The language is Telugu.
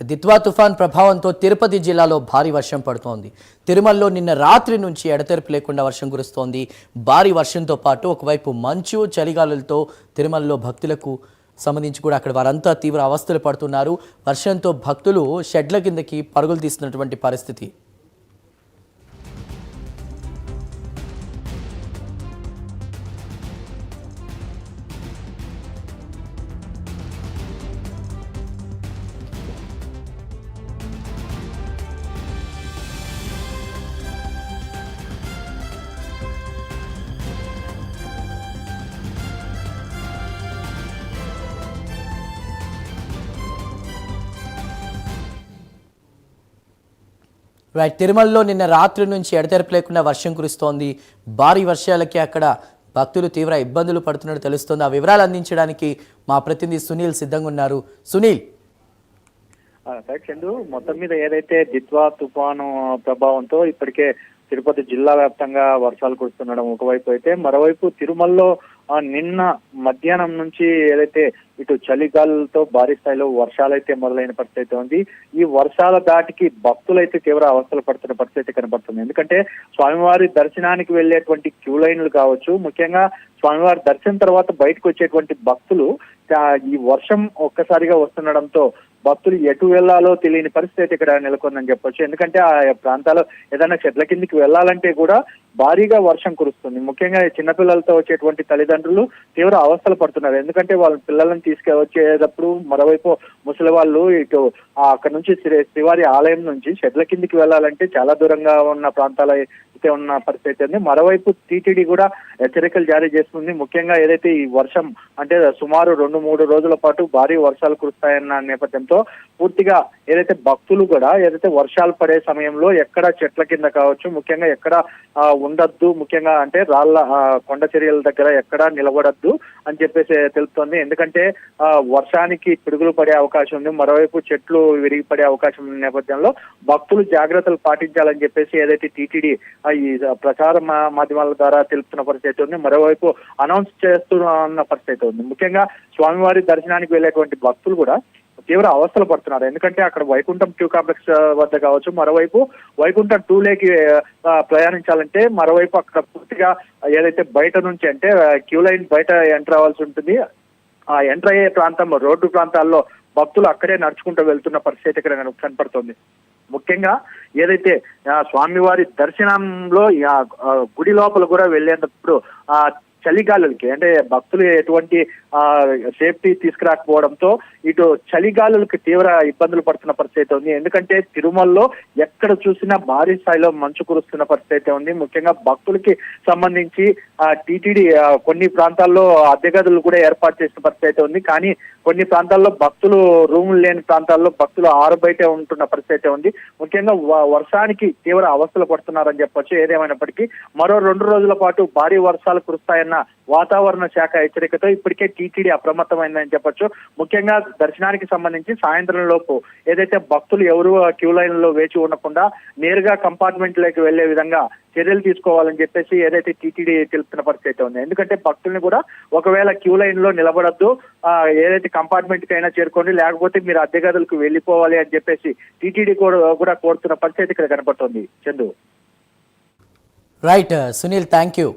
దిత్వా తుఫాన్ ప్రభావంతో తిరుపతి జిల్లాలో భారీ వర్షం పడుతోంది. తిరుమలలో నిన్న రాత్రి నుంచి ఎడతెరిపి లేకుండా వర్షం కురుస్తోంది. భారీ వర్షంతో పాటు ఒకవైపు మంచు చలిగాలులతో తిరుమలలో భక్తులకు సంబంధించి కూడా అక్కడ వారంతా తీవ్ర అవస్థలు పడుతున్నారు. వర్షంతో భక్తులు షెడ్ల కిందకి పరుగులు తీస్తున్నటువంటి పరిస్థితి. తిరుమలలో నిన్న రాత్రి నుంచి ఎడతెరిపి లేకుండా వర్షం కురుస్తోంది. భారీ వర్షాలకి అక్కడ భక్తులు తీవ్ర ఇబ్బందులు పడుతున్నట్టు తెలుస్తోంది. ఆ వివరాలు అందించడానికి మా ప్రతినిధి సునీల్ సిద్ధంగా ఉన్నారు. సునీల్, చందు, మొత్తం మీద ఏదైతే దిత్వా తుఫాను ప్రభావంతో ఇప్పటికే తిరుపతి జిల్లా వ్యాప్తంగా వర్షాలు కురుస్తుండడం ఒకవైపు అయితే, మరోవైపు తిరుమలలో నిన్న మధ్యాహ్నం నుంచి ఏదైతే ఇటు చలిగాలులతో భారీ స్థాయిలో వర్షాలైతే మొదలైన పరిస్థితి ఉంది. ఈ వర్షాల దాటికి భక్తులైతే తీవ్ర అవస్థలు పడుతున్న పరిస్థితి కనబడుతుంది. ఎందుకంటే స్వామివారి దర్శనానికి వెళ్లేటువంటి క్యూ లైన్లు కావచ్చు, ముఖ్యంగా స్వామివారి దర్శనం తర్వాత బయటకు వచ్చేటువంటి భక్తులు ఈ వర్షం ఒక్కసారిగా వస్తుండడంతో భక్తులు ఎటు వెళ్లాలో తెలియని పరిస్థితి ఇక్కడ నెలకొందని చెప్పొచ్చు. ఎందుకంటే ఆ ప్రాంతాల్లో ఏదైనా చెట్ల కిందికి వెళ్లాలంటే కూడా భారీగా వర్షం కురుస్తుంది. ముఖ్యంగా చిన్నపిల్లలతో వచ్చేటువంటి తల్లిదండ్రులు తీవ్ర అవస్థలు పడుతున్నారు. ఎందుకంటే వాళ్ళ పిల్లలను తీసుకువచ్చేటప్పుడు మరోవైపు ముసలి వాళ్ళు ఇటు అక్కడ నుంచి శ్రీవారి ఆలయం నుంచి చెట్ల కిందికి వెళ్లాలంటే చాలా దూరంగా ఉన్న ప్రాంతాల అయితే ఉన్న పరిస్థితి ఉంది. మరోవైపు టీటీడీ కూడా హెచ్చరికలు జారీ చేస్తుంది. ముఖ్యంగా ఏదైతే ఈ వర్షం అంటే సుమారు 2-3 రోజుల పాటు భారీ వర్షాలు కురుస్తాయన్న నేపథ్యంతో పూర్తిగా ఏదైతే భక్తులు కూడా ఏదైతే వర్షాలు పడే సమయంలో ఎక్కడ చెట్ల కింద కావచ్చు, ముఖ్యంగా ఎక్కడ ఉండద్దు, ముఖ్యంగా అంటే రాళ్ల కొండ చర్యల దగ్గర ఎక్కడ నిలబడద్దు అని చెప్పేసి తెలుపుతోంది. ఎందుకంటే వర్షానికి పిడుగులు పడే అవకాశం ఉంది, మరోవైపు చెట్లు విరిగి పడే అవకాశం ఉన్న నేపథ్యంలో భక్తులు జాగ్రత్తలు పాటించాలని చెప్పేసి ఏదైతే టీటీడీ ఈ ప్రచార మాధ్యమాల ద్వారా తెలుపుతున్న పరిస్థితి ఉంది. మరోవైపు అనౌన్స్ చేస్తున్న పరిస్థితి ఉంది. ముఖ్యంగా స్వామివారి దర్శనానికి వెళ్ళేటువంటి భక్తులు కూడా తీవ్ర అవస్థలు పడుతున్నారు. ఎందుకంటే అక్కడ వైకుంఠం క్యూ కాంప్లెక్స్ వద్ద కావచ్చు, మరోవైపు వైకుంఠం 2లేకి ప్రయాణించాలంటే మరోవైపు అక్కడ పూర్తిగా ఏదైతే బయట నుంచి అంటే క్యూ లైన్ బయట ఎంటర్ అవ్వాల్సి ఉంటుంది. ఆ ఎంటర్ అయ్యే ప్రాంతం రోడ్డు ప్రాంతాల్లో భక్తులు అక్కడే నడుచుకుంటూ వెళ్తున్న పరిస్థితి ఇక్కడ కనపడుతుంది. ముఖ్యంగా ఏదైతే స్వామివారి దర్శనంలో గుడి లోపల కూడా వెళ్ళేటప్పుడు చలిగాలులకి అంటే భక్తులు ఎటువంటి సేఫ్టీ తీసుకురాకపోవడంతో ఇటు చలిగాలులకి తీవ్ర ఇబ్బందులు పడుతున్న పరిస్థితి ఉంది. ఎందుకంటే తిరుమలలో ఎక్కడ చూసినా భారీ స్థాయిలో మంచు కురుస్తున్న పరిస్థితి ఉంది. ముఖ్యంగా భక్తులకి సంబంధించి టీటీడీ కొన్ని ప్రాంతాల్లో అద్దె గదులు కూడా ఏర్పాటు చేసిన పరిస్థితి ఉంది. కానీ కొన్ని ప్రాంతాల్లో భక్తులు రూములు లేని ప్రాంతాల్లో భక్తులు ఆరు బయటే ఉంటున్న పరిస్థితి ఉంది. ముఖ్యంగా వర్షానికి తీవ్ర అవస్థలు పడుతున్నారని చెప్పొచ్చు. ఏదేమైనప్పటికీ మరో 2 రోజుల పాటు భారీ వర్షాలు కురుస్తాయన్న వాతావరణ శాఖ హెచ్చరికతో ఇప్పటికే టీటీడీ అప్రమత్తమైందని చెప్పొచ్చు. ముఖ్యంగా దర్శనానికి సంబంధించి సాయంత్రం లోపు ఏదైతే భక్తులు ఎవరు క్యూ లైన్ లో వేచి ఉండకుండా నేరుగా కంపార్ట్మెంట్ లోకి వెళ్లే విధంగా చర్యలు తీసుకోవాలని చెప్పేసి ఏదైతే టీటీడీ తెలుపుతున్న పరిస్థితి ఉంది. ఎందుకంటే భక్తుల్ని కూడా ఒకవేళ క్యూ లైన్ లో నిలబడద్దు, ఏదైతే కంపార్ట్మెంట్ కి అయినా చేరుకోండి, లేకపోతే మీరు అద్దె గదులకు వెళ్లిపోవాలి అని చెప్పేసి టీటీడీ కూడా కోరుతున్న పరిస్థితి ఇక్కడ కనపడుతుంది. Chandu. Right Sunil, thank you.